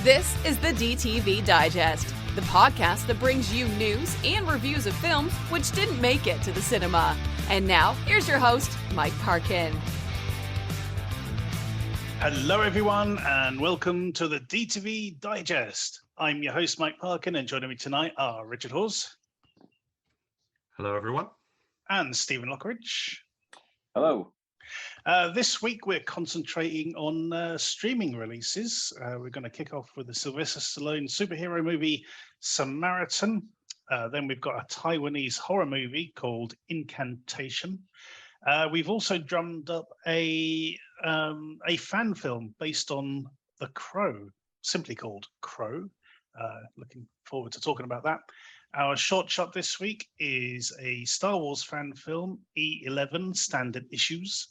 This is the DTV Digest, the podcast that brings you news and reviews of films which didn't make it to the cinema. And now, here's your host, Mike Parkin. Hello, everyone, and welcome to the DTV Digest. I'm your host, Mike Parkin, and joining me tonight are Richard Hawes. Hello, everyone. And Stephen Lockridge. Hello. This week, we're concentrating on streaming releases. We're going to kick off with the Sylvester Stallone superhero movie, Samaritan. Then we've got a Taiwanese horror movie called Incantation. We've also drummed up a fan film based on The Crow, simply called Crow. Looking forward to talking about that. Our short shot this week is a Star Wars fan film, E11 Standard Issues.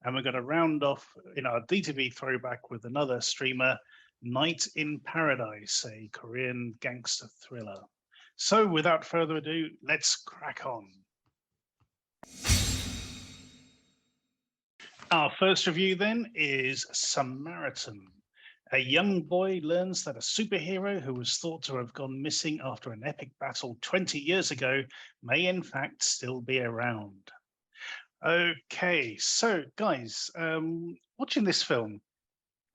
And we're going to round off in our DTV throwback with another streamer, Night in Paradise, a Korean gangster thriller. So without further ado, let's crack on. Our first review then is Samaritan. A young boy learns that a superhero who was thought to have gone missing after an epic battle 20 years ago may in fact still be around. Okay, so guys, watching this film,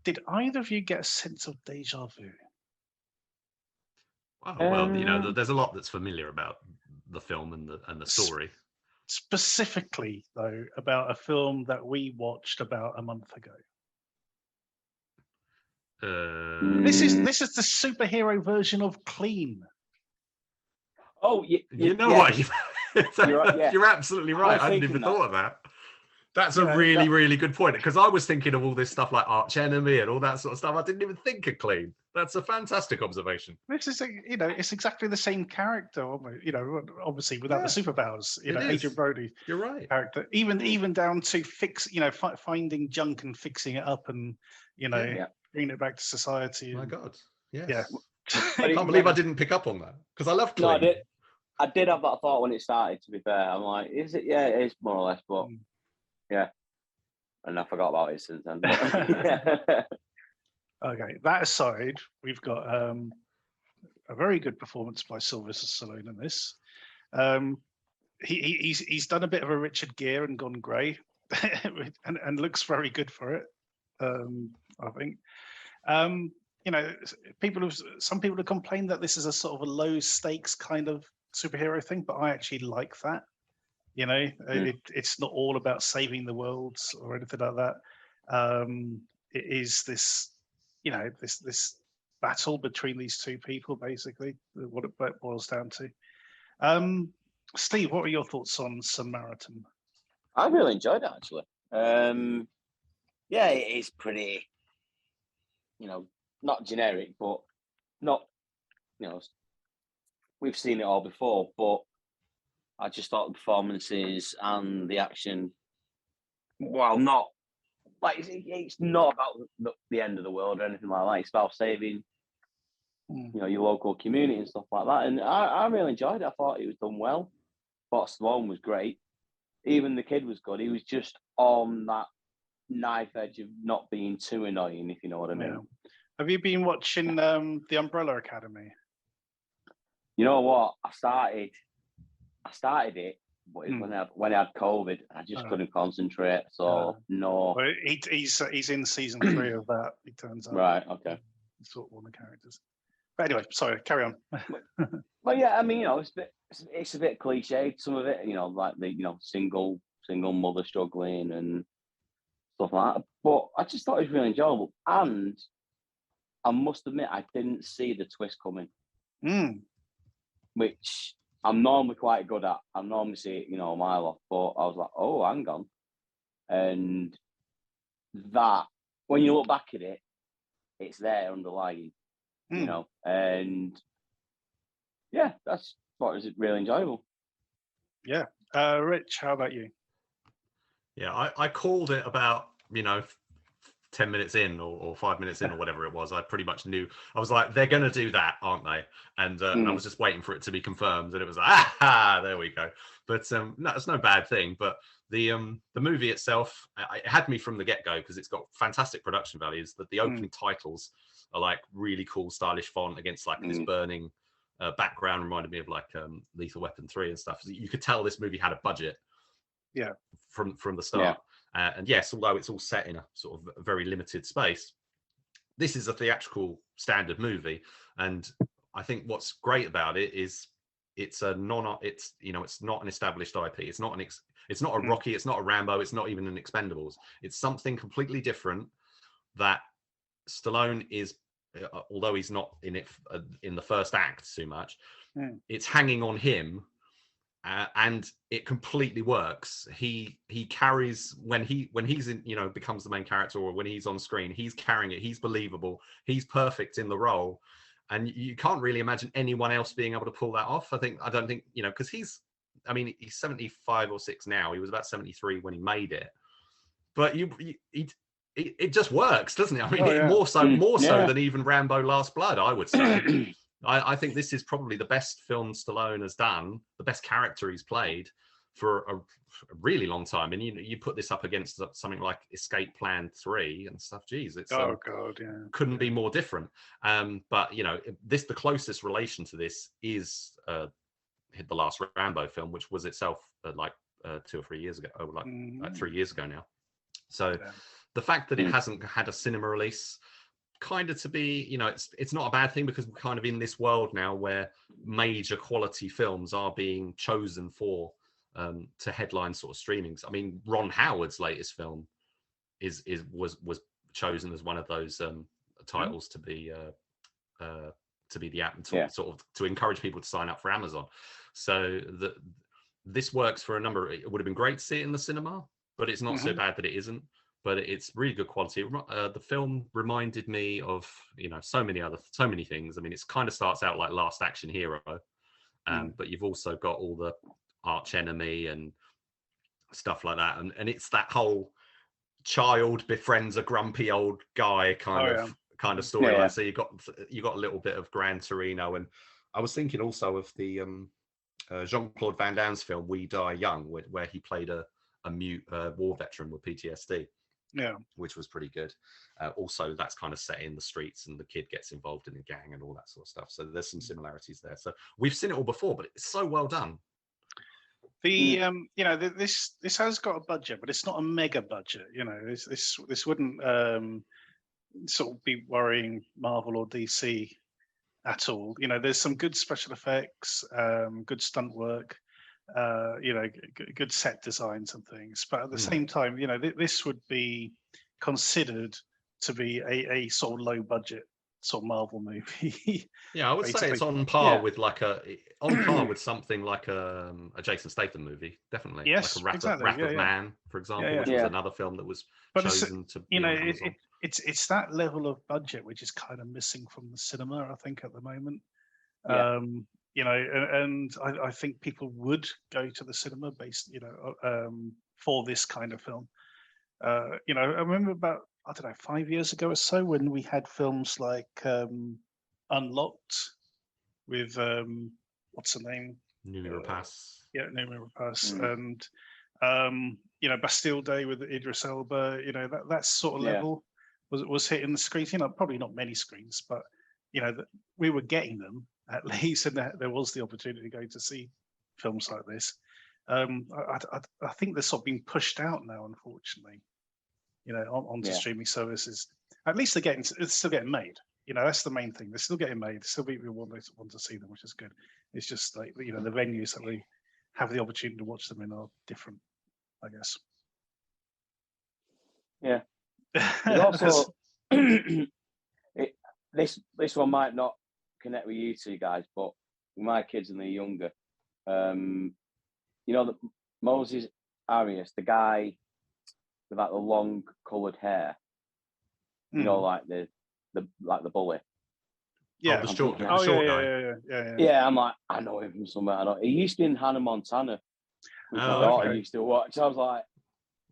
did either of you get a sense of deja vu? Well, you know, there's a lot that's familiar about the film and the story. Specifically, though, about a film that we watched about a month ago. This is the superhero version of Clean. Oh, you know what? You're, right, yeah. You're absolutely right. I hadn't even thought of that. That's a really good point, because I was thinking of all this stuff like Arch Enemy and all that sort of stuff. I didn't even think of Clean. That's a fantastic observation. This is, it's exactly the same character, obviously without the superpowers. Adrian Brody. You're right. Character, even down to finding junk and fixing it up, and bringing it back to society. My God, yes. Yeah. I can't believe I didn't pick up on that, because I love Clean. No, I did have that thought when it started, to be fair. I'm like, is it? Yeah, it is more or less, but yeah. And I forgot about it since then. Okay, that aside, we've got a very good performance by Sylvester Stallone in this. He's done a bit of a Richard Gere and gone grey, and looks very good for it. I think. Some people have complained that this is a sort of a low stakes kind of superhero thing, but I actually like that. It's not all about saving the world or anything like that. It is this, this battle between these two people, basically, what it boils down to. Steve, what are your thoughts on Samaritan? I really enjoyed it, actually. Yeah, it is pretty, not generic, but not, we've seen it all before, but I just thought the performances and the action, while not, like, it's not about the end of the world or anything like that. It's about saving, your local community and stuff like that. And I really enjoyed it. I thought it was done well. I thought Stallone was great. Even the kid was good. He was just on that knife edge of not being too annoying, if you know what I mean. Yeah. Have you been watching The Umbrella Academy? You know what? I started it, but when I had COVID, I just couldn't concentrate. So no. Well, he's in season 3 of that. It turns out. Right. Okay. He's sort of one of the characters. But anyway, sorry. Carry on. Well, yeah. I mean, it's a bit cliched. Some of it, like the single mother struggling and stuff like that. But I just thought it was really enjoyable, and I must admit I didn't see the twist coming, which I'm normally quite good at. I normally see it, a mile off, but I was like, oh, hang on. And that, when you look back at it, it's there underlying, and yeah, that's what was really enjoyable. Yeah. Rich, how about you? Yeah, I called it about, 10 10 minutes in or 5 minutes in or whatever it was, I pretty much knew. I was like, they're going to do that, aren't they? And I was just waiting for it to be confirmed, and it was like, there we go. But no, it's no bad thing. But the movie itself, it had me from the get-go because it's got fantastic production values. That the opening titles are like really cool, stylish font against like this burning background, reminded me of like Lethal Weapon 3 and stuff. So you could tell this movie had a budget. Yeah. From the start. And yes, although it's all set in a sort of very limited space, this is a theatrical standard movie. And I think what's great about it is it's not an established IP. It's not a Rocky, it's not a Rambo, it's not even an Expendables. It's something completely different that Stallone is, although he's not in it in the first act too much, it's hanging on him. And it completely works. He carries when he's in, becomes the main character, or when he's on screen, he's carrying it. He's believable. He's perfect in the role, and you can't really imagine anyone else being able to pull that off. I don't think because he's 75 or 6 now. He was about 73 when he made it, but it just works, doesn't it? I mean, more so than even Rambo: Last Blood, I would say. I think this is probably the best film Stallone has done, the best character he's played for a really long time. And you put this up against something like Escape Plan 3 and stuff. Geez, it's couldn't be more different. But the closest relation to this is the last Rambo film, which was itself 2 or 3 years ago, like 3 years ago now. So the fact that it hasn't had a cinema release, kind of to be, it's not a bad thing, because we're kind of in this world now where major quality films are being chosen for to headline sort of streamings. I mean, Ron Howard's latest film was chosen as one of those titles to be the app to encourage people to sign up for Amazon. So this works for a number. It would have been great to see it in the cinema, but it's not so bad that it isn't. But it's really good quality. The film reminded me of so many things. I mean, it kind of starts out like Last Action Hero, but you've also got all the arch enemy and stuff like that, and it's that whole child befriends a grumpy old guy kind of storyline. So you got a little bit of Gran Torino, and I was thinking also of the Jean-Claude Van Damme's film We Die Young, where he played a mute war veteran with PTSD. Which was pretty good. Also, that's kind of set in the streets, and the kid gets involved in the gang and all that sort of stuff. So there's some similarities there. So we've seen it all before, but it's so well done. This has got a budget, but it's not a mega budget. This wouldn't sort of be worrying Marvel or DC at all. There's some good special effects, good stunt work. Good set designs and things, but at the same time, this would be considered to be a sort of low budget sort of Marvel movie. I would say it's on par with with something like a Jason Statham movie, definitely. Yes, like a Wrath of Man, for example, which was another film that was chosen to. It's that level of budget which is kind of missing from the cinema, I think, at the moment. And I think people would go to the cinema based, for this kind of film. I remember about, 5 years ago or so, when we had films like Unlocked with, what's the name? Noomi Rapace. Noomi Rapace. And, Bastille Day with Idris Elba, that sort of level was hitting the screens. Probably not many screens, but, we were getting them at least, and there was the opportunity to go to see films like this. I think they're sort of being pushed out now, unfortunately, onto streaming services. At least it's still getting made. That's the main thing. They're still getting made. Still people want to see them, which is good. It's just like, the venues that we have the opportunity to watch them in are different, I guess. Yeah. Also, this one might not connect with you two guys, but with my kids and they're younger, the Moses Arias, the guy with like the long coloured hair, like the bully. Yeah, the short guy. Yeah, I'm like, I know him from somewhere. He used to be in Hannah Montana, which my daughter used to watch. I was like,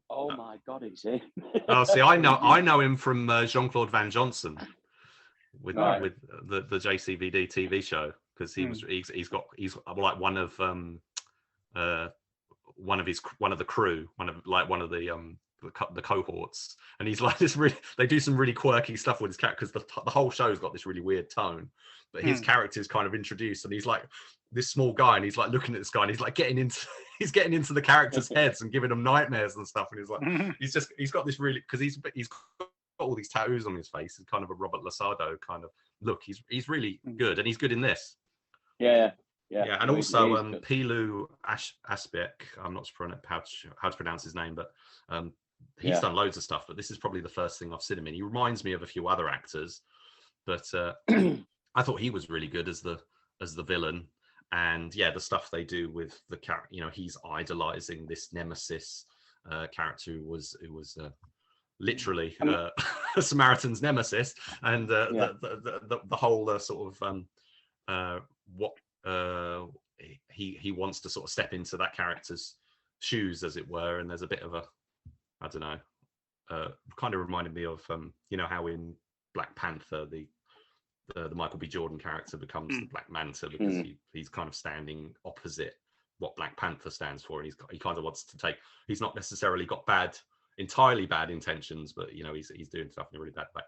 Oh my God, is he? Oh, see, I know him from Jean-Claude Van Johnson with Right. with the JCVD TV show, because he's like one of the crew, one of the cohorts, and he's like this really. They do some really quirky stuff with his character, because the whole show's got this really weird tone, but his character is kind of introduced, and he's like this small guy, and he's like looking at this guy, and he's like getting into the characters' heads and giving them nightmares and stuff, and he's like he's got this really, because he's got all these tattoos on his face. It's kind of a Robert Lasado kind of look. He's really good, and he's good in this. Yeah. And also Pilu Aspek. I'm not sure how to pronounce his name, but he's done loads of stuff. But this is probably the first thing I've seen him in. He reminds me of a few other actors, but I thought he was really good as the villain. And the stuff they do with the character, he's idolizing this nemesis character who was literally a Samaritan's nemesis, and the whole sort of what he wants to sort of step into that character's shoes, as it were. And there's a bit of a, I don't know, kind of reminded me of how in Black Panther the Michael B. Jordan character becomes the Black Manta, because he's kind of standing opposite what Black Panther stands for, and he kind of wants to take. He's not necessarily got entirely bad intentions, but he's doing stuff in a really bad way.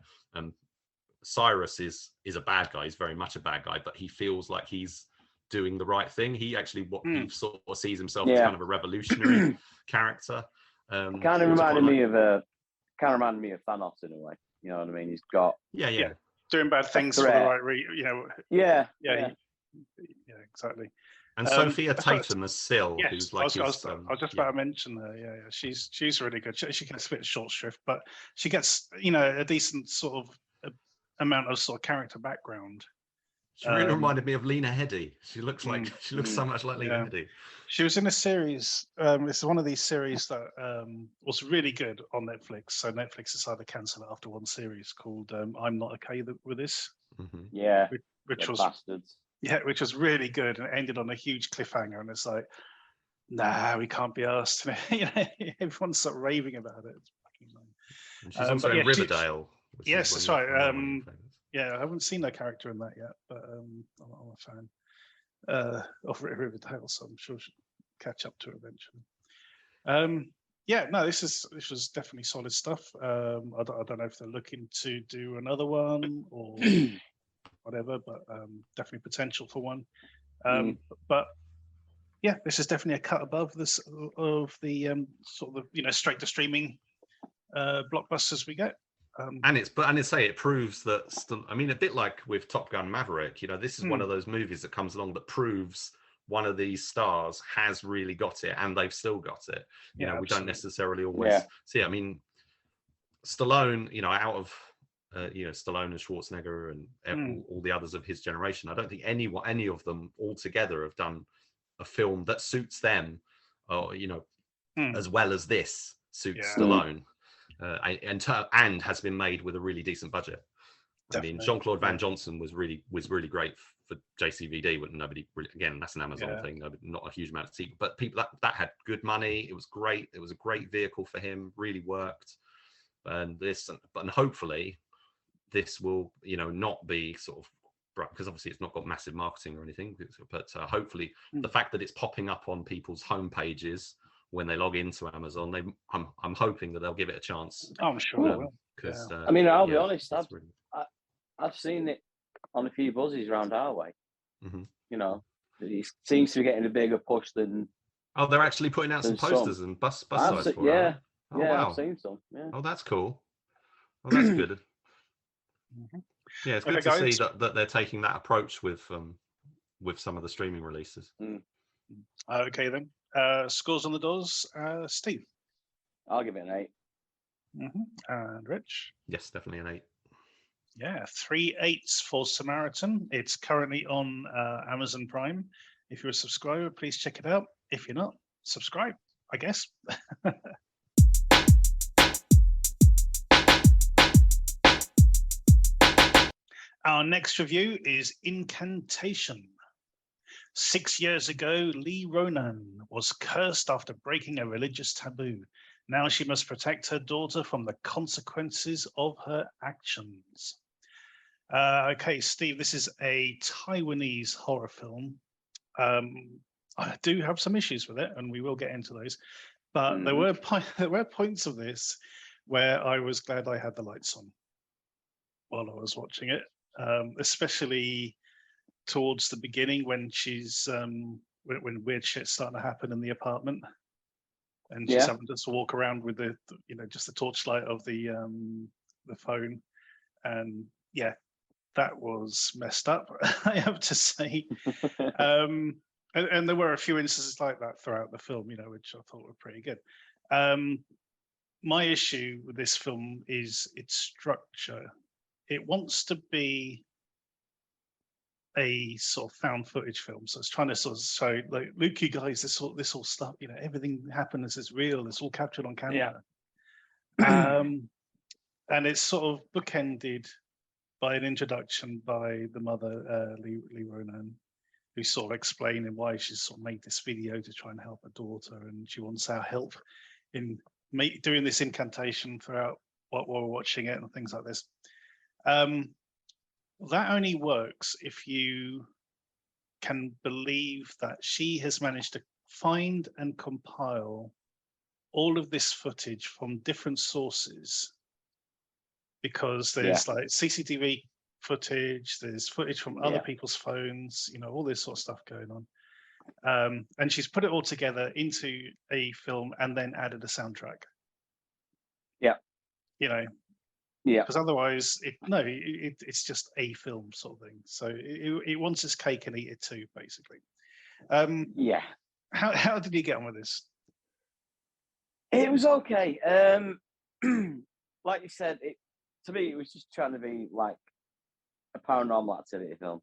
Cyrus is a bad guy. He's very much a bad guy, but he feels like he's doing the right thing. He actually he sort of sees himself as kind of a revolutionary character. Kind of reminded me of Thanos in a way. You know what I mean? He's got doing bad things for the right reason. Exactly. And Sophia Tatum as Syl, who's like I was just about to mention her. Yeah, she's really good. She gets a bit short shrift, but she gets a decent sort of amount of sort of character background. She really reminded me of Lena Headey. She looks so much like Lena Headey. She was in a series. It's one of these series that was really good on Netflix. So Netflix decided to cancel it after one series, called "I'm Not Okay with This." Yeah, which was bastards. Yeah, which was really good, and it ended on a huge cliffhanger. And it's like, nah, we can't be asked. Everyone's sort of raving about it. And she's also in Riverdale. Yes, that's right. Yeah, I haven't seen that character in that yet, but I'm a fan of Riverdale, so I'm sure she'll catch up to it eventually. This was definitely solid stuff. I don't know if they're looking to do another one or whatever, but definitely potential for one. But yeah, this is definitely a cut above this of the sort of straight to streaming blockbusters we get. It proves that. I mean, a bit like with Top Gun Maverick, this is one of those movies that comes along that proves one of these stars has really got it, and they've still got it. We don't necessarily always see. I mean, Stallone, out of Stallone and Schwarzenegger and all the others of his generation, I don't think any of them all together have done a film that suits them, or as well as this suits Stallone. And has been made with a really decent budget. Definitely. I mean, Jean-Claude Van Johnson was really great for JCVD, but nobody really, again, that's an Amazon thing, not a huge amount of sequel, but people that had good money. It was great. It was a great vehicle for him, really worked. And hopefully this will, not be sort of, because obviously it's not got massive marketing or anything, but hopefully the fact that it's popping up on people's home pages when they log into Amazon, I'm hoping that they'll give it a chance. Oh, I'm sure they will. Because I mean, I'll be honest, I've seen it on a few buzzes around our way. It seems to be getting a bigger push than. Oh, they're actually putting out some posters and bus signs for it. Oh, wow. I've seen some. Yeah. Oh, that's cool. Oh, that's good. Yeah, it's good to see that they're taking that approach with some of the streaming releases. Okay then. Scores on the doors, Steve. I'll give it an 8. And Rich. Yes, definitely an 8. Yeah, 3 8s for Samaritan. It's currently on Amazon Prime. If you're a subscriber, please check it out. If you're not, subscribe, I guess. Our next review is Incantation. 6 years ago, Lee Ronan was cursed after breaking a religious taboo. Now she must protect her daughter from the consequences of her actions. Okay, Steve, this is a Taiwanese horror film. I do have some issues with it, and we will get into those. But there were points of this where I was glad I had the lights on while I was watching it, especially towards the beginning when she's when weird shit's starting to happen in the apartment, and she's having to just walk around with the just the torchlight of the phone, and that was messed up, I have to say. And there were a few instances like that throughout the film, which I thought were pretty good. My issue with this film is its structure. It wants to be a sort of found footage film, so it's trying to sort of show, like, look, you guys, this all stuff, everything happened, this is real, it's all captured on camera. And it's sort of bookended by an introduction by the mother, Lee Ronan, who's sort of explaining why she's sort of made this video to try and help her daughter, and she wants our help in doing this incantation throughout what we're watching it and things like this. That only works if you can believe that she has managed to find and compile all of this footage from different sources, because there's like CCTV footage, there's footage from other people's phones, all this sort of stuff going on. And she's put it all together into a film and then added a soundtrack. Because otherwise it's just a film sort of thing. So it wants its cake and eat it too, basically. How did you get on with this? It was okay. Like you said, to me, it was just trying to be like a paranormal activity film.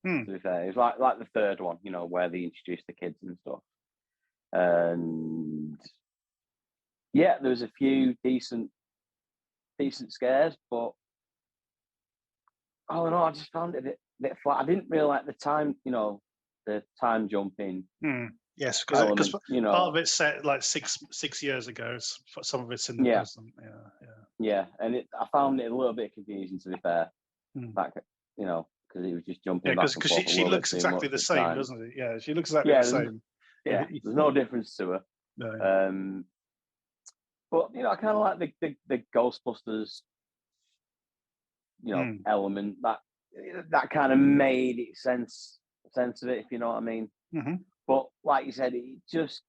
To be fair, it was like the third one, where they introduced the kids and stuff. And there was a few decent scares, but all in all, I just found it a bit flat. I didn't really like the time, the time jumping. Yes, because part of it's set like six years ago. Some of it's in the present. And I found it a little bit confusing, to be fair. Back, because it was just jumping. Because she looks exactly the same, doesn't it? Yeah, she looks exactly the same. There's no difference to her. No. But I kind of like the Ghostbusters, element that kind of made it sense of it, if you know what I mean. But like you said, it just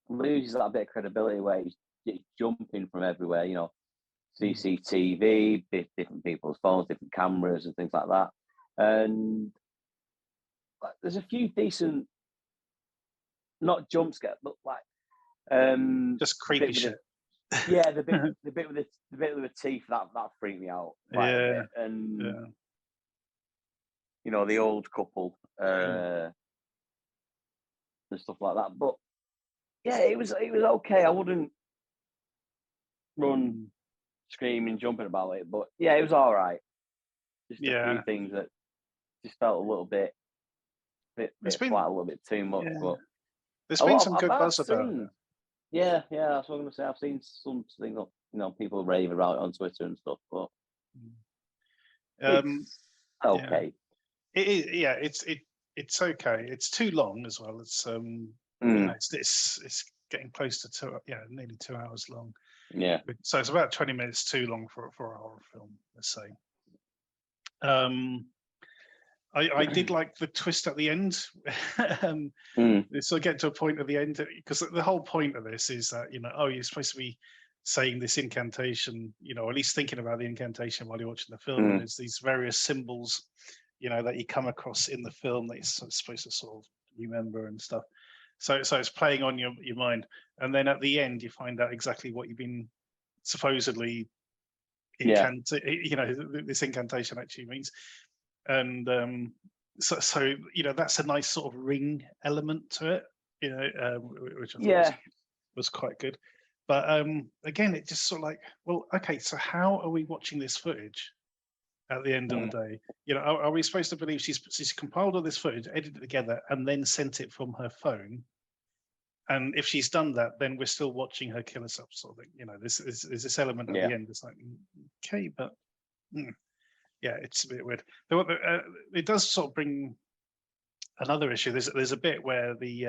loses that bit of credibility where it's jumping from everywhere. CCTV, different people's phones, different cameras, and things like that. And there's a few decent, not jump scares, but like just creepy shit. The bit with the teeth that freaked me out. And the old couple and stuff like that. But it was okay. I wouldn't run screaming, jumping about it, but it was all right. Just a few things that just felt a little bit flat, a little bit too much. But there's been some good buzz about it. Yeah, that's what I'm gonna say. I've seen something that people rave about it on Twitter and stuff, but it's okay. It is. It's okay. It's too long as well. It's it's getting close to nearly 2 hours long. Yeah. So it's about 20 minutes too long for a horror film, let's say. I did like the twist at the end. So I get to a point at the end, because the whole point of this is that, you're supposed to be saying this incantation, or at least thinking about the incantation while you're watching the film. And there's these various symbols, that you come across in the film that you're supposed to sort of remember and stuff. So it's playing on your mind. And then at the end, you find out exactly what you've been supposedly this incantation actually means. And so that's a nice sort of ring element to it, which I thought was quite good. But again, it just sort of like, well, okay, so how are we watching this footage at the end of the day? Are we supposed to believe she's compiled all this footage, edited it together, and then sent it from her phone? And if she's done that, then we're still watching her kill herself, sort of thing. You know, this is this element at the end. It's like, okay, but yeah, it's a bit weird. It does sort of bring another issue. There's a bit where the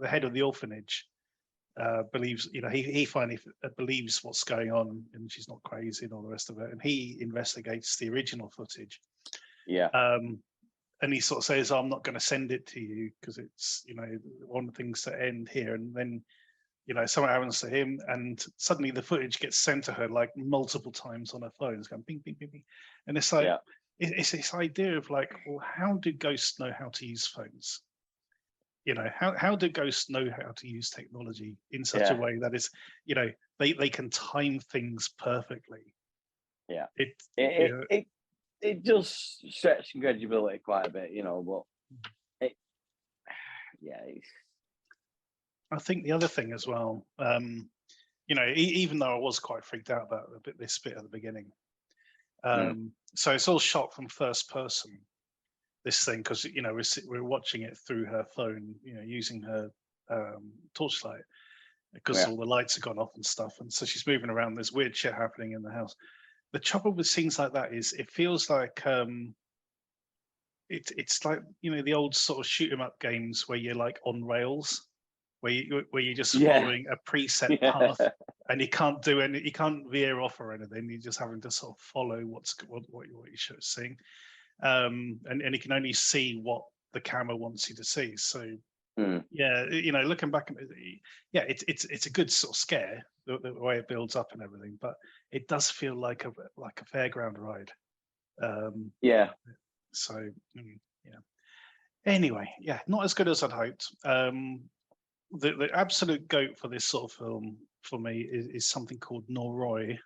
head of the orphanage believes, you know, he finally believes what's going on, and she's not crazy and all the rest of it. And he investigates the original footage. Yeah. And he sort of says, "I'm not going to send it to you because it's, you know, one of the things to end here." And then, you know, something happens to him, and suddenly the footage gets sent to her like multiple times on her phone. It's going ping, ping, ping, ping, and it's like it's this idea of like, well, how do ghosts know how to use phones? You know, how do ghosts know how to use technology in such a way that is, you know, they can time things perfectly. Yeah, it it does stretch credibility quite a bit, you know, but I think the other thing as well, you know, even though I was quite freaked out about this bit at the beginning, so it's all shot from first person, this thing, because, you know, we're watching it through her phone, you know, using her torchlight, because all the lights have gone off and stuff, and so she's moving around. There's weird shit happening in the house. The trouble with scenes like that is it feels like it's like, you know, the old sort of shoot 'em up games where you're like on rails, where you're just following a preset path, and you can't veer off or anything. You're just having to sort of follow what you should seeing, and you can only see what the camera wants you to see. So yeah, you know, looking back, yeah, it's a good sort of scare, the way it builds up and everything, but it does feel like a fairground ride. So yeah. Anyway, yeah, not as good as I'd hoped. The absolute goat for this sort of film for me is something called Noroi,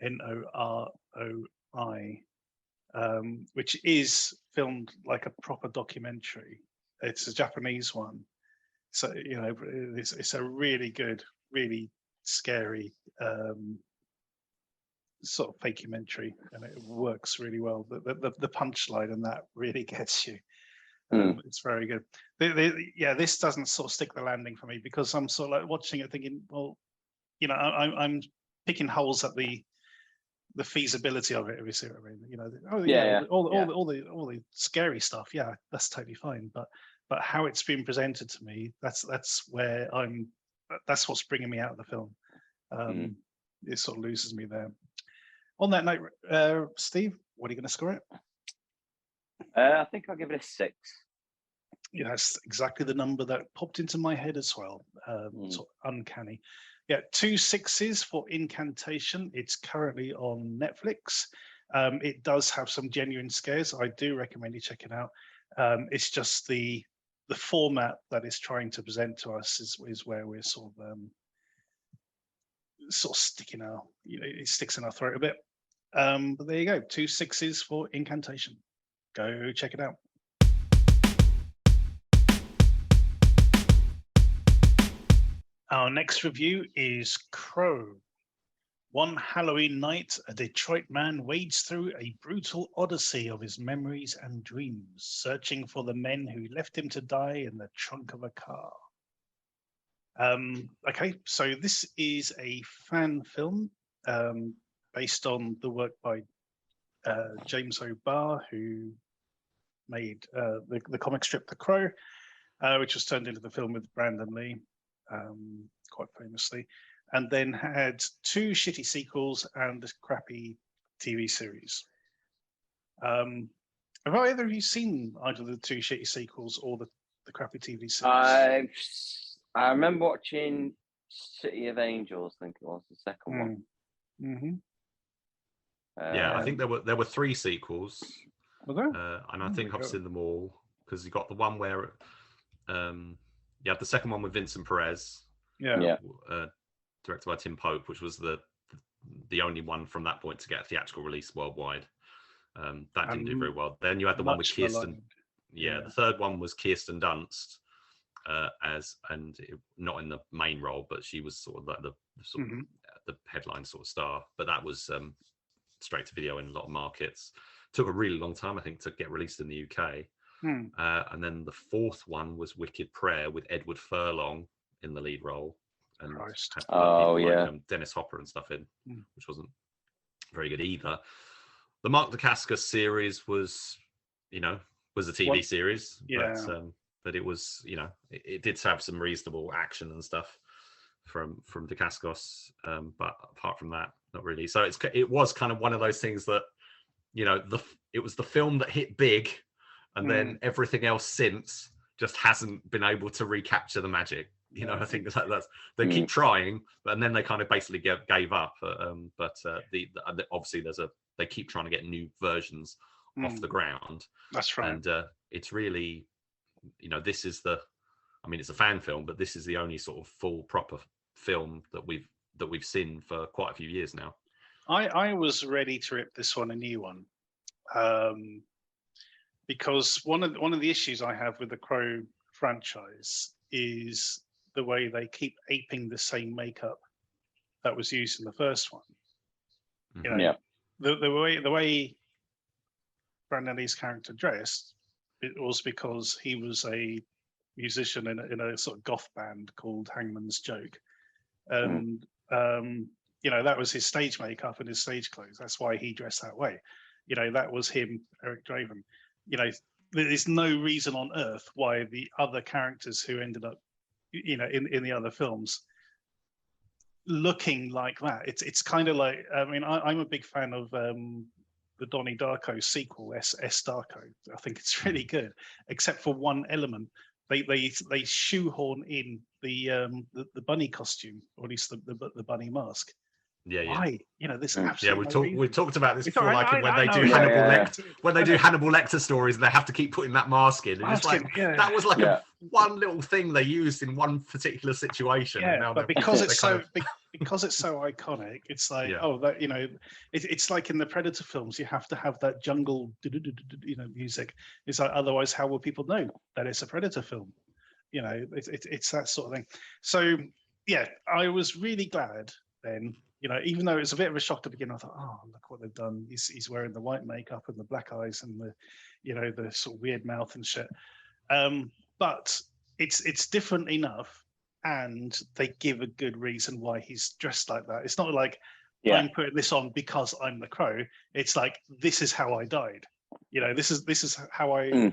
Noroi, which is filmed like a proper documentary. It's a Japanese one, so, you know, it's a really good, really scary sort of fakementary, and it works really well. The punchline and that really gets you. It's very good. This doesn't sort of stick the landing for me, because I'm sort of like watching it thinking, well, you know, I'm picking holes at the feasibility of it. If you see what I mean, you know, all the scary stuff, yeah, that's totally fine. But how it's been presented to me, that's what's bringing me out of the film. It sort of loses me there. On that note, Steve, what are you going to score it? I think I'll give it a 6. Yeah, that's exactly the number that popped into my head as well. Sort of uncanny. Yeah, 2 6s for Incantation. It's currently on Netflix. It does have some genuine scares. I do recommend you check it out. It's just the format that it's trying to present to us is where we're sort of sticking our, you know, it sticks in our throat a bit. But there you go, 2 6s for Incantation. Go check it out. Our next review is Crow. One Halloween night, a Detroit man wades through a brutal odyssey of his memories and dreams, searching for the men who left him to die in the trunk of a car. Okay, so this is a fan film based on the work by James O'Barr, who made the comic strip The Crow, which was turned into the film with Brandon Lee, quite famously, and then had 2 shitty sequels and a crappy TV series. Have either of you seen either the 2 shitty sequels or the crappy TV series? I remember watching City of Angels, I think it was the second one. Mm-hmm. Yeah, I think there were 3 sequels. Were there? And I think I've seen them all, because you got the one where you had the second one with Vincent Perez, directed by Tim Pope, which was the only one from that point to get a theatrical release worldwide. That didn't do very well. Then you had the one with Kirsten. The third one was Kirsten Dunst, not in the main role, but she was sort of like the headline sort of star. But that was straight to video in a lot of markets. Took a really long time, I think, to get released in the UK. And then the fourth one was Wicked Prayer with Edward Furlong in the lead role, and Christ. had Oh, people yeah. like Dennis Hopper and stuff in, which wasn't very good either. The Mark Dacascos series was a TV series, but it was, it did have some reasonable action and stuff from Dacascos, but apart from that, not really. So it was kind of one of those things that, it was the film that hit big, and then everything else since just hasn't been able to recapture the magic. I think that's they keep trying, and then they kind of basically gave up. But obviously they keep trying to get new versions off the ground. That's right. And it's really, this is it's a fan film, but this is the only sort of full proper film that we've seen for quite a few years now. I was ready to rip this one a new one, because one of the issues I have with the Crow franchise is the way they keep aping the same makeup that was used in the first one. The way Brandon Lee's character dressed, it was because he was a musician in a sort of goth band called Hangman's Joke, and that was his stage makeup and his stage clothes. That's why he dressed that way. That was him, Eric Draven. There's no reason on earth why the other characters who ended up, in the other films, looking like that. It's kind of like, I'm a big fan of the Donnie Darko sequel, S Darko. I think it's really good, except for one element. They shoehorn in the bunny costume, or at least the bunny mask. Why? There's absolutely we've talked about this before, when they do Hannibal Lecter stories, and they have to keep putting that mask in. And it's like that was like one little thing they used in one particular situation. Yeah, and now but because it's so iconic, it's like it's like in the Predator films, you have to have that jungle music. It's like, otherwise, how will people know that it's a Predator film? It's that sort of thing. So yeah, I was really glad then. Even though it was a bit of a shock to begin, I thought, oh, look what they've done. He's wearing the white makeup and the black eyes and the sort of weird mouth and shit. But it's different enough, and they give a good reason why he's dressed like that. It's not like I'm putting this on because I'm the Crow. It's like, this is how I died. This is how I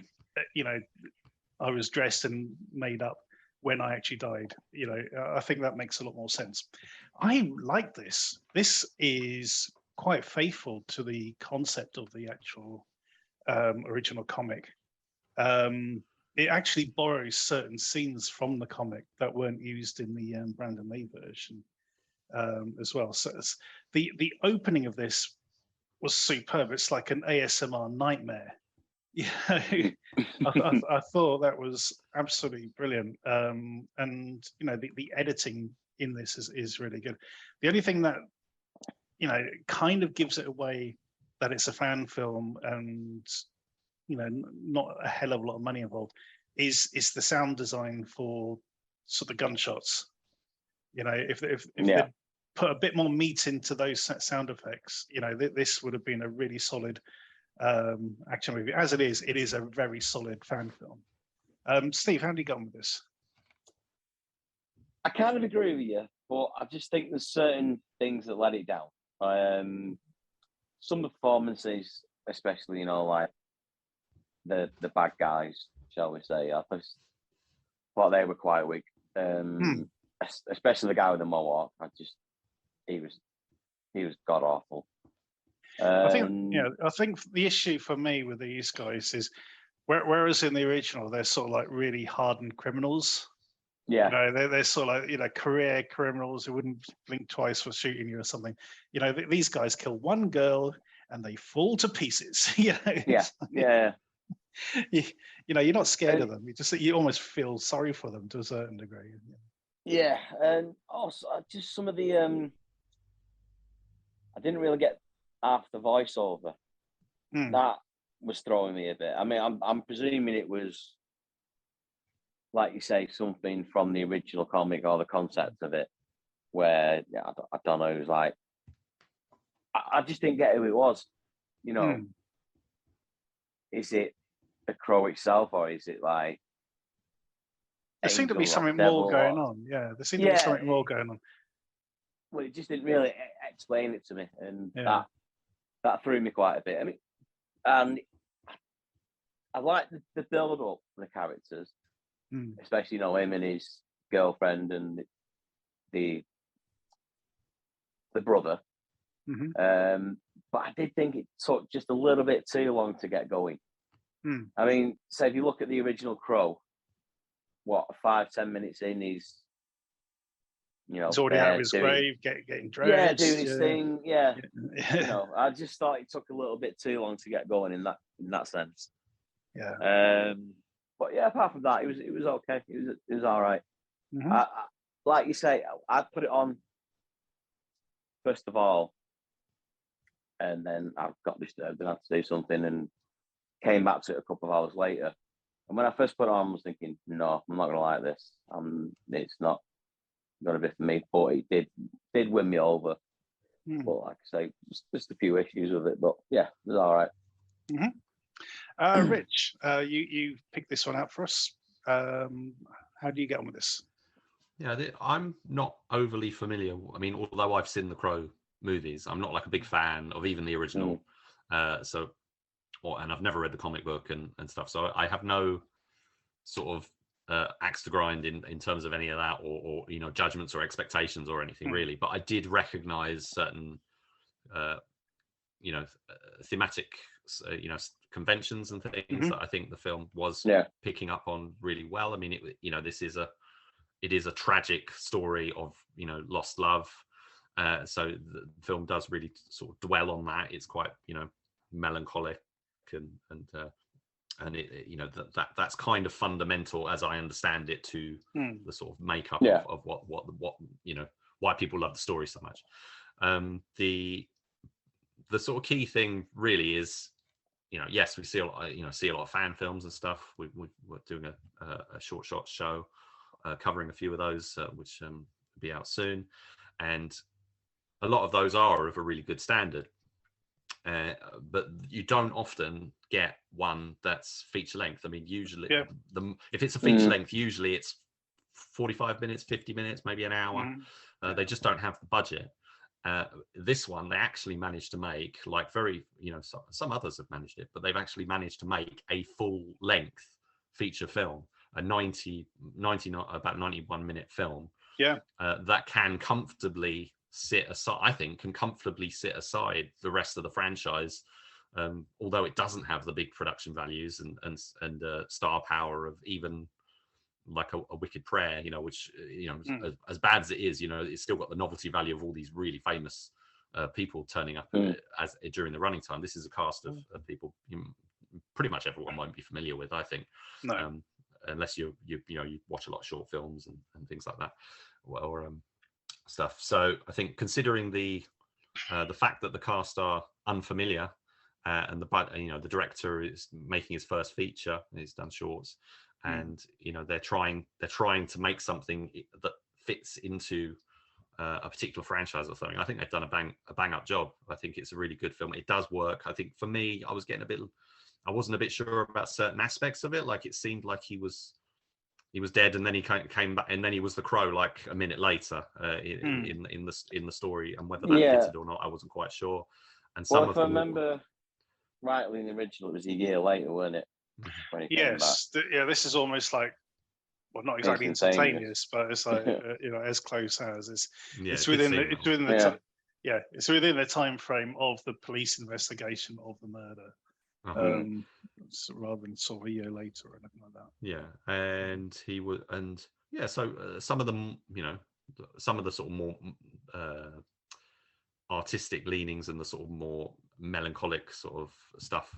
I was dressed and made up when I actually died. I think that makes a lot more sense. I like this. This is quite faithful to the concept of the actual original comic. It actually borrows certain scenes from the comic that weren't used in the Brandon Lee version as well. So the opening of this was superb. It's like an ASMR nightmare. I thought that was absolutely brilliant. And the editing in this is really good. The only thing that kind of gives it away that it's a fan film and not a hell of a lot of money involved is the sound design for sort of gunshots. If they put a bit more meat into those sound effects, this would have been a really solid action movie. As it is a very solid fan film. Steve, how do you get on with this? I kind of agree with you, but I just think there's certain things that let it down. Some performances, especially like the bad guys, shall we say, I thought they were quite weak. Especially the guy with the mohawk. He was god awful. I think the issue for me with these guys is, whereas in the original they're sort of like really hardened criminals. Yeah, they're sort of like career criminals who wouldn't blink twice for shooting you or something. These guys kill one girl and they fall to pieces. Yeah. You're not scared of them. You almost feel sorry for them to a certain degree. Yeah, and also just some of the I didn't really get half the voiceover. That was throwing me a bit. I mean, I'm presuming it was, like you say, something from the original comic or the concept of it, where I don't know. It was like I just didn't get who it was. Is it the Crow itself, or is it like there seemed to be angel or something devil more going or- on. Yeah, there seemed to be something more going on. Well, it just didn't really explain it to me, and Yeah. that threw me quite a bit. I mean, and I like the build up for the characters, especially him and his girlfriend and the brother. But I did think it took just a little bit too long to get going. I mean, so if you look at the original Crow, what 5-10 minutes in, he's he's already out of his grave, getting dressed, doing his thing. Yeah. Yeah. I just thought it took a little bit too long to get going in that sense. Yeah. But yeah, apart from that, it was okay. It was all right. Mhm. Like you say, I put it on first of all, and then I got disturbed and had to do something, and came back to it a couple of hours later. And when I first put it on, I was thinking, no, I'm not going to like this. It's not going to be for me. But it did win me over. But like I say, just a few issues with it. But yeah, it was all right. Rich, you picked this one out for us. How do you get on with this? Yeah, I'm not overly familiar. I mean, although I've seen the Crow movies, I'm not like a big fan of even the original. And I've never read the comic book and stuff, so I have no sort of axe to grind in terms of any of that, or judgments or expectations or anything really. But I did recognize certain thematic conventions and things that I think the film was picking up on really well. I mean, it is a tragic story of lost love, so the film does really sort of dwell on that. It's quite melancholic, and that's kind of fundamental, as I understand it, to the sort of makeup of what why people love the story so much. The sort of key thing really is, yes, we see a lot of fan films and stuff. We're doing a short shot show covering a few of those, which will be out soon, and a lot of those are of a really good standard. But you don't often get one that's feature length. I mean, usually, if it's a feature length, usually it's 45 minutes, 50 minutes, maybe an hour. They just don't have the budget. This one, they actually managed to make, like, very, some others have managed it, but they've actually managed to make a full length feature film, a about 91 minute film. That can comfortably sit aside the rest of the franchise, although it doesn't have the big production values and star power of even like a Wicked Prayer, which as bad as it is, it's still got the novelty value of all these really famous people turning up as during the running time. This is a cast of people pretty much everyone won't be familiar with, I think. Unless you watch a lot of short films and things like that, or stuff. So I think, considering the fact that the cast are unfamiliar, and the director is making his first feature, and he's done shorts, and they're trying to make something that fits into a particular franchise or something. I think they've done a bang up job. I think it's a really good film. It does work. I think for me, I wasn't a bit sure about certain aspects of it. Like, it seemed like he was dead, and then he came back, and then he was the Crow like a minute later in the story, and whether that fitted or not, I wasn't quite sure. And if I remember rightly, in the original, it was a year later, wasn't it? When he came back. This is almost like, well, not exactly instantaneous, but it's like as close as it's within the time frame of the police investigation of the murder. Rather than sort of a year later or anything like that. And he was, so some of them, some of the sort of more artistic leanings and the sort of more melancholic sort of stuff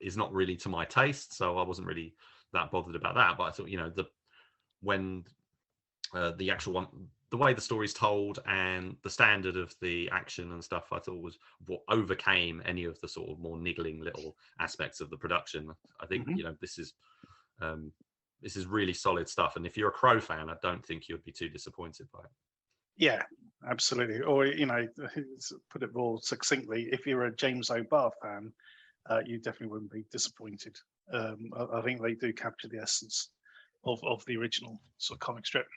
is not really to my taste, so I wasn't really that bothered about that. But I thought, the actual one, the way the story's told and the standard of the action and stuff, I thought was what overcame any of the sort of more niggling little aspects of the production. I think this is really solid stuff, and if you're a Crow fan, I don't think you'd be too disappointed by it. Yeah, absolutely. Or put it more succinctly, if you're a James O'Barr fan, you definitely wouldn't be disappointed. I think they do capture the essence of the original sort of comic strip.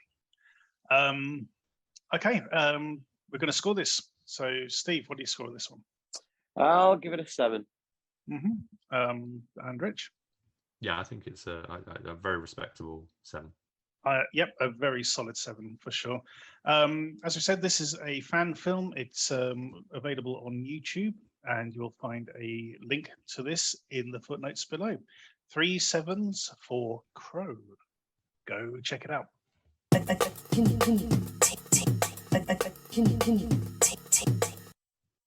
Okay, we're going to score this. So, Steve, what do you score this one? I'll give it a 7. And Rich? Yeah, I think it's a very respectable 7. Yep, a very solid 7 for sure. As we said, this is a fan film. It's available on YouTube, and you'll find a link to this in the footnotes below. 3 7s for Crow. Go check it out.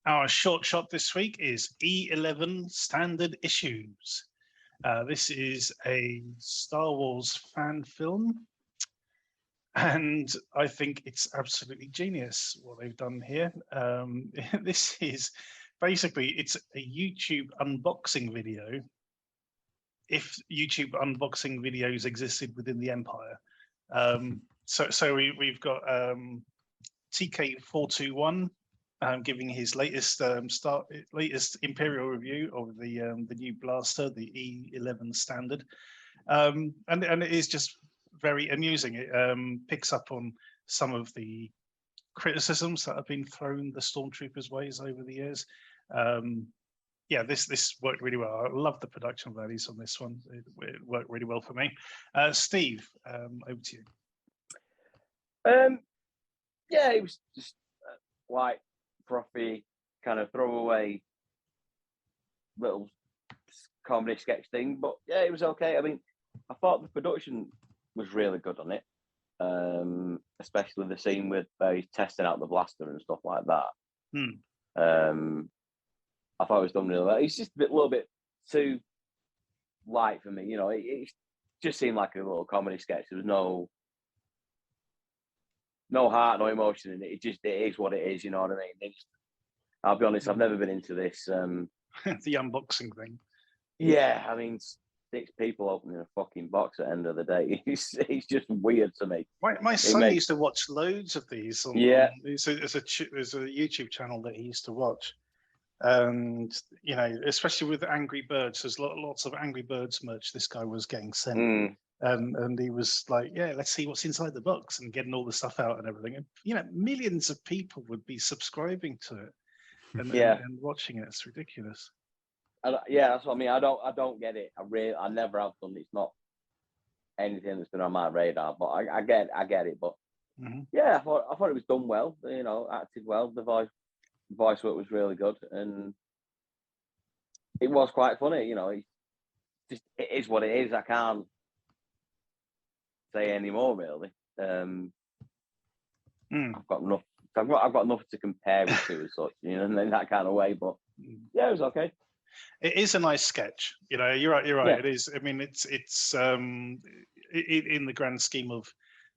Our short shot this week is E11 Standard Issues. This is a Star Wars fan film, and I think it's absolutely genius what they've done here. This is basically, it's a YouTube unboxing video. If YouTube unboxing videos existed within the Empire. So we've got TK421 giving his latest latest Imperial review of the new blaster, the E11 Standard, and it is just very amusing. It picks up on some of the criticisms that have been thrown the stormtroopers' ways over the years. Yeah, this worked really well. I love the production values on this one. It worked really well for me. Steve, over to you. Yeah, it was just like frothy, kind of throwaway little comedy sketch thing. But yeah, it was okay. I mean, I thought the production was really good on it, especially the scene with he's testing out the blaster and stuff like that. I thought it was done really well. It's just a little bit too light for me. You know, it just seemed like a little comedy sketch. There was no heart, no emotion in it. It is what it is. You know what I mean? I'll be honest, I've never been into this. The unboxing thing. Yeah, I mean, 6 people opening a fucking box at the end of the day. It's just weird to me. My son used to watch loads of these. There's a YouTube channel that he used to watch. And, you know, especially with Angry Birds, there's lots of Angry Birds merch this guy was getting sent. And he was like, yeah, let's see what's inside the box, and getting all the stuff out and everything. And, you know, millions of people would be subscribing to it and watching it. It's ridiculous. Yeah, that's what I mean. I don't get it. I never have done. It's not anything that's been on my radar, but I get it. But yeah, I thought it was done well. You know, acted well. The voice work was really good, and it was quite funny. You know, it is what it is. I can't say any more really. I've got nothing. I've got nothing to compare it to as such, you know, in that kind of way. But yeah, it was okay. It is a nice sketch. You know, you're right. Yeah. It is. I mean, it's in the grand scheme of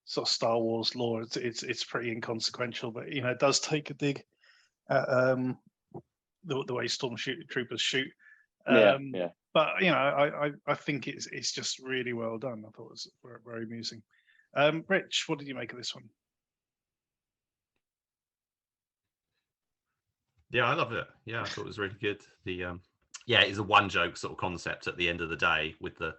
sort of Star Wars lore, it's pretty inconsequential. But you know, it does take a dig at the way stormtroopers shoot. Yeah. But you know, I think it's just really well done. I thought it was very amusing. Rich, what did you make of this one? Yeah, I loved it. Yeah, I thought it was really good. It's a one joke sort of concept at the end of the day with the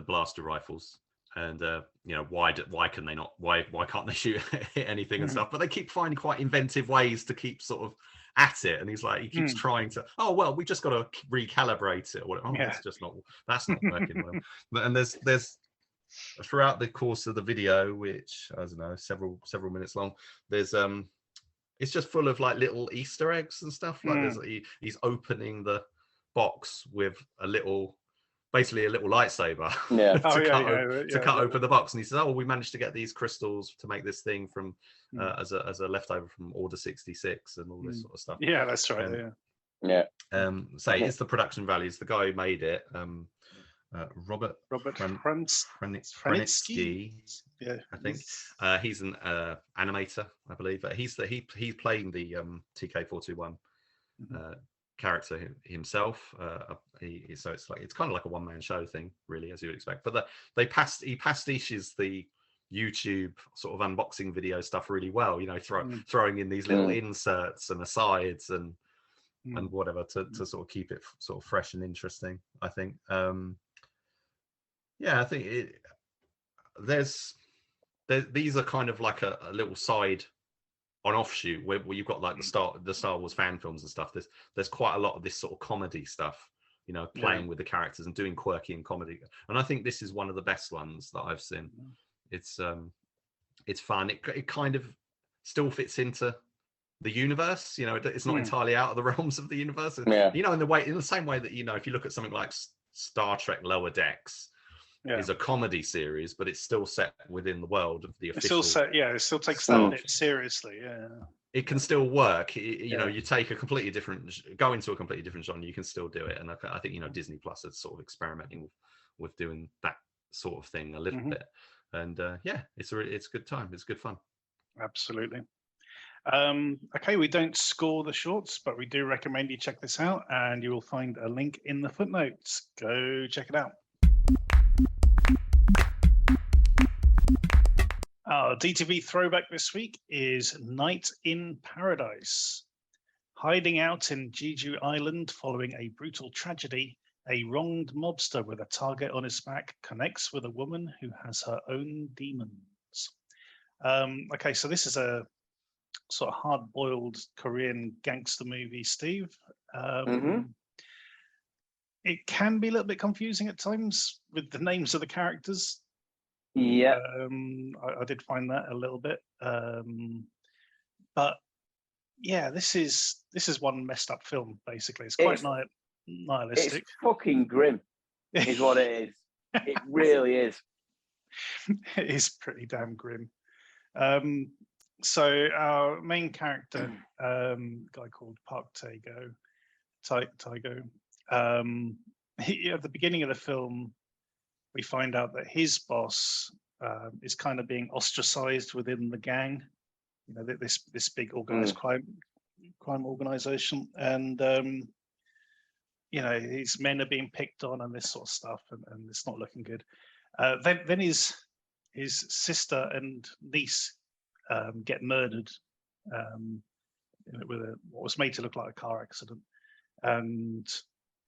blaster rifles, and you know, why can't they shoot anything and stuff? But they keep finding quite inventive ways to keep sort of at it, and he keeps trying to. Oh well, we just got to recalibrate it. Or that's not working well. And there's throughout the course of the video, which I don't know, several minutes long, there's it's just full of like little Easter eggs and stuff. Like he's opening the box with basically a little lightsaber to cut open the box, and he says, "Oh, we managed to get these crystals to make this thing from as a leftover from Order 66 and all this sort of stuff." Yeah, that's right. So it's the production values. The guy who made it, Robert Krenitsky, I think he's an animator, I believe. He's playing the TK421 character himself. So it's kind of like a one-man show thing, really, as you would expect. But he pastiches the YouTube sort of unboxing video stuff really well. You know, throwing in these little inserts and asides and and whatever to sort of keep it sort of fresh and interesting. I think. I think these are kind of like a little side on offshoot where you've got like the Star Wars fan films and stuff. There's quite a lot of this sort of comedy stuff, playing with the characters and doing quirky and comedy. And I think this is one of the best ones that I've seen. It's fun. It kind of still fits into the universe. It's not entirely out of the realms of the universe. Yeah. In the same way that if you look at something like Star Trek Lower Decks. Is a comedy series, but it's still set within the world of the official. It still takes that bit seriously. Yeah, it can still work. You take go into a completely different genre, you can still do it. And I think Disney Plus is sort of experimenting with doing that sort of thing a little bit. And it's a good time. It's good fun. Absolutely. Okay, we don't score the shorts, but we do recommend you check this out, and you will find a link in the footnotes. Go check it out. Our DTV throwback this week is Night in Paradise. Hiding out in Jeju Island following a brutal tragedy, a wronged mobster with a target on his back connects with a woman who has her own demons. Okay, so this is a sort of hard-boiled Korean gangster movie, Steve. It can be a little bit confusing at times with the names of the characters. Yeah, I did find that a little bit, but yeah, this is one messed up film. Basically, it's quite nihilistic. It's fucking grim, is what it is. It really is. It is pretty damn grim. So our main character, a guy called Park Tae-go, at the beginning of the film, we find out that his boss is kind of being ostracized within the gang. This big organized crime organization, and his men are being picked on and this sort of stuff, and it's not looking good. Then his sister and niece get murdered with what was made to look like a car accident, and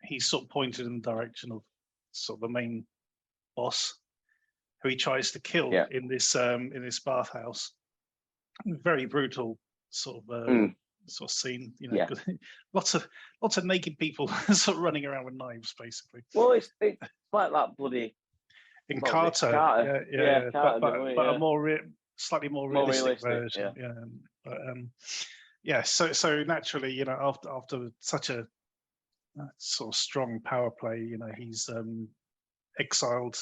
he's sort of pointed in the direction of sort of the main boss, who he tries to kill in this bathhouse. Very brutal sort of scene, lots of naked people sort of running around with knives, basically. Well, it's like that bloody in Carter. Carter, but a slightly more realistic version. So naturally, after such a sort of strong power play, he's exiled,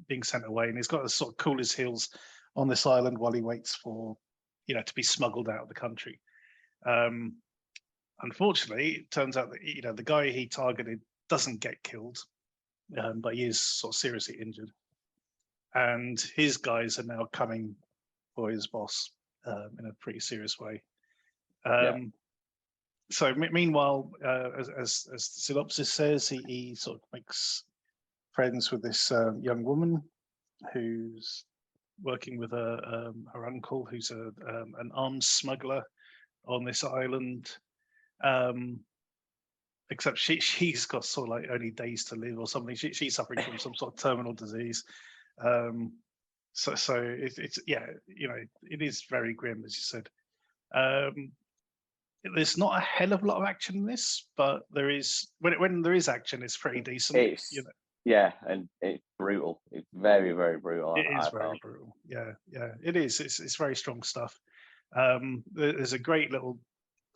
being sent away, and he's got to sort of cool his heels on this island while he waits for, to be smuggled out of the country. Unfortunately, it turns out that the guy he targeted doesn't get killed, but he is sort of seriously injured, and his guys are now coming for his boss in a pretty serious way. So meanwhile, as the synopsis says, he sort of makes friends with this young woman who's working with her uncle, who's an arms smuggler on this island. Except she's got sort of like only days to live or something. She's suffering from some sort of terminal disease. So it's it is very grim, as you said. There's not a hell of a lot of action in this, but there is when there is action, it's pretty decent. Yeah, and it's brutal. It's very, very brutal. It is very brutal. Yeah, it is. It's very strong stuff. There's a great little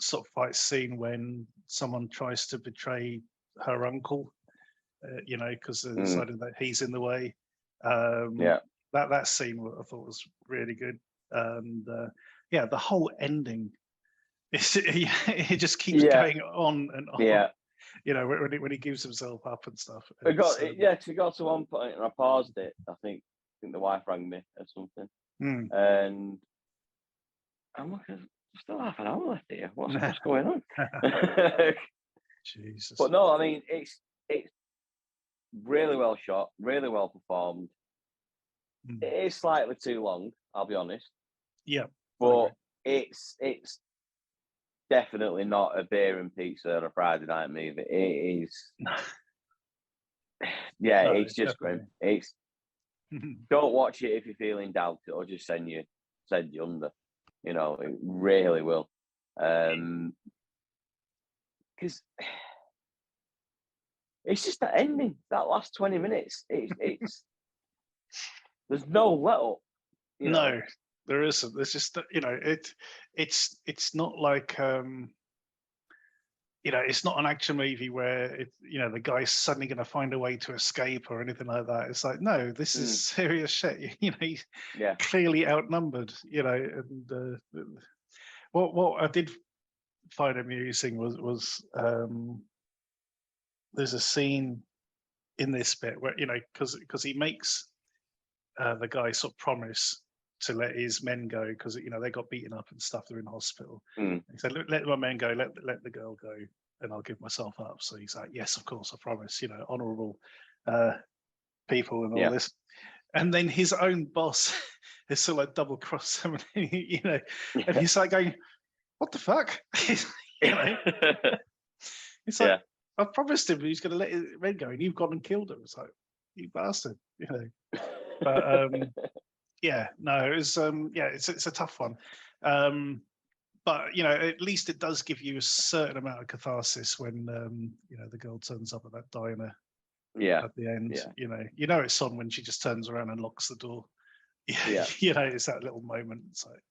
sort of fight scene when someone tries to betray her uncle, because they decided that he's in the way. That scene I thought was really good. And the whole ending, it just keeps going on and on. Yeah. When he gives himself up and stuff. It got to one point and I paused it. I think the wife rang me or something, and I'm like, still half an hour left here. What's going on? Jesus. But no, I mean it's really well shot, really well performed. It is slightly too long, I'll be honest. Yeah. But it's definitely not a beer and pizza on a Friday night movie. It is, yeah, No, it's just grim. definitely. It's don't watch it if you're feeling doubt. It'll just send you under. You know, it really will. Because it's just that ending, that last 20 minutes. It's there's no let up. You know? No, there isn't. There's just it's not like it's not an action movie where the guy's suddenly going to find a way to escape or anything like that. It's like, no, this is serious shit. He's clearly outnumbered. And what I did find amusing was there's a scene in this bit where because he makes the guy sort of promise to let his men go because they got beaten up and stuff. They're in hospital. He said, "Let my men go. Let the girl go, and I'll give myself up." So he's like, "Yes, of course, I promise." Honourable people and all this. And then his own boss is sort of like double cross him, and he's like going, "What the fuck?" It's like, I promised him he's going to let his men go, and you've gone and killed him. It's like, you bastard, But yeah, no, it was it's a tough one. But at least it does give you a certain amount of catharsis when the girl turns up at that diner at the end. It's on when she just turns around and locks the door. It's that little moment. It's like,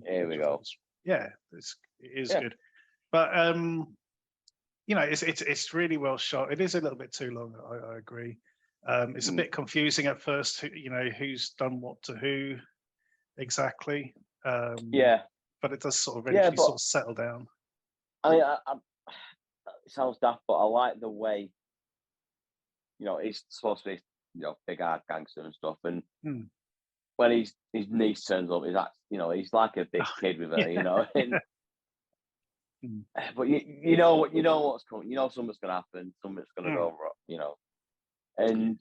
here we go. It is good. But it's really well shot. It is a little bit too long. I agree. It's a bit confusing at first. Who's done what to who exactly. But it does sort of eventually sort of settle down. I mean, it sounds daft, but I like the way he's supposed to be big hard gangster and stuff, and when his niece turns up, he's like a big kid with her, and, but you know what's coming. Something's gonna happen. Something's gonna go wrong. And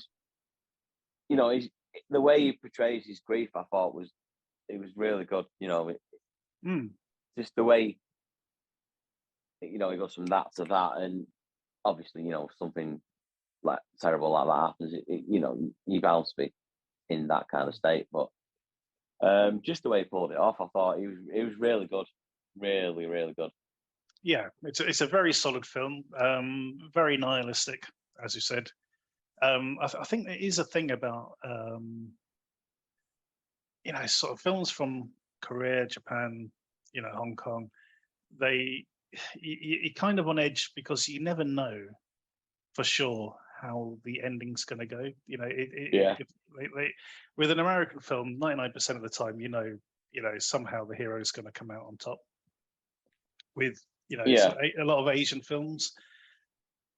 he's, the way he portrays his grief, I thought was really good. Just the way he goes from that to that, and obviously something like terrible like that happens. You bound to be in that kind of state, but just the way he pulled it off, I thought it was really good, really, really good. Yeah, it's a very solid film, very nihilistic, as you said. I think there is a thing about sort of films from Korea, Japan, Hong Kong. You're kind of on edge because you never know for sure how the ending's going to go. With an American film, 99% of the time, somehow the hero is going to come out on top. With a lot of Asian films,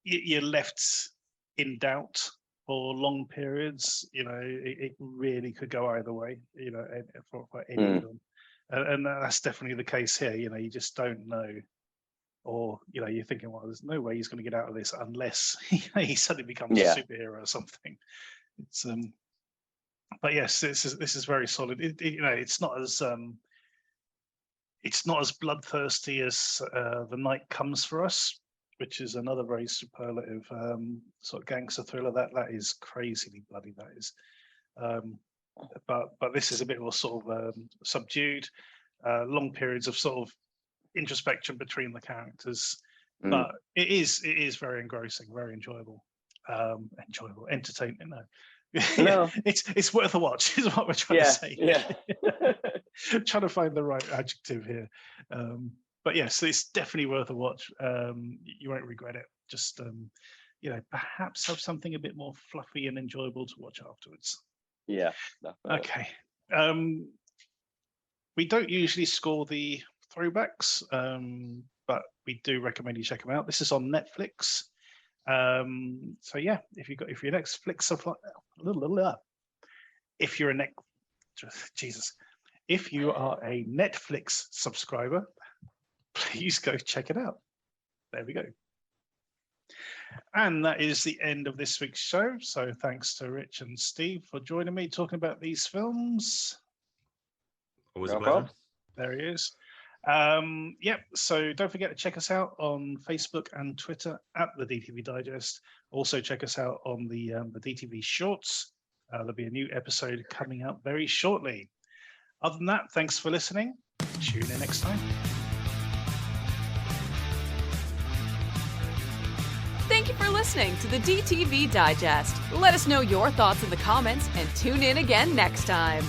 you're left in doubt for long periods. It really could go either way. For any film, and that's definitely the case here. You just don't know, or you're thinking, well, there's no way he's going to get out of this unless he suddenly becomes a superhero or something. It's but yes, this is very solid. It's not as bloodthirsty as The Night Comes for Us, which is another very superlative sort of gangster thriller. That is crazily bloody. That is, but this is a bit more sort of subdued, long periods of sort of introspection between the characters. But it is very engrossing, very enjoyable, entertaining. No, it's worth a watch. Is what we're trying to say. Trying to find the right adjective here. But yes, it's definitely worth a watch. You won't regret it. Just perhaps have something a bit more fluffy and enjoyable to watch afterwards. Yeah, definitely. Okay. We don't usually score the throwbacks, but we do recommend you check them out. This is on Netflix. So yeah, if you're Netflix, if you are a Netflix subscriber, please go check it out. There we go. And that is the end of this week's show. So thanks to Rich and Steve for joining me talking about these films. Always a pleasure. There he is. Yep. So don't forget to check us out on Facebook and Twitter at the DTV Digest. Also check us out on the DTV Shorts. There'll be a new episode coming out very shortly. Other than that, thanks for listening. Tune in next time. Thank you for listening to the DTV Digest. Let us know your thoughts in the comments and tune in again next time.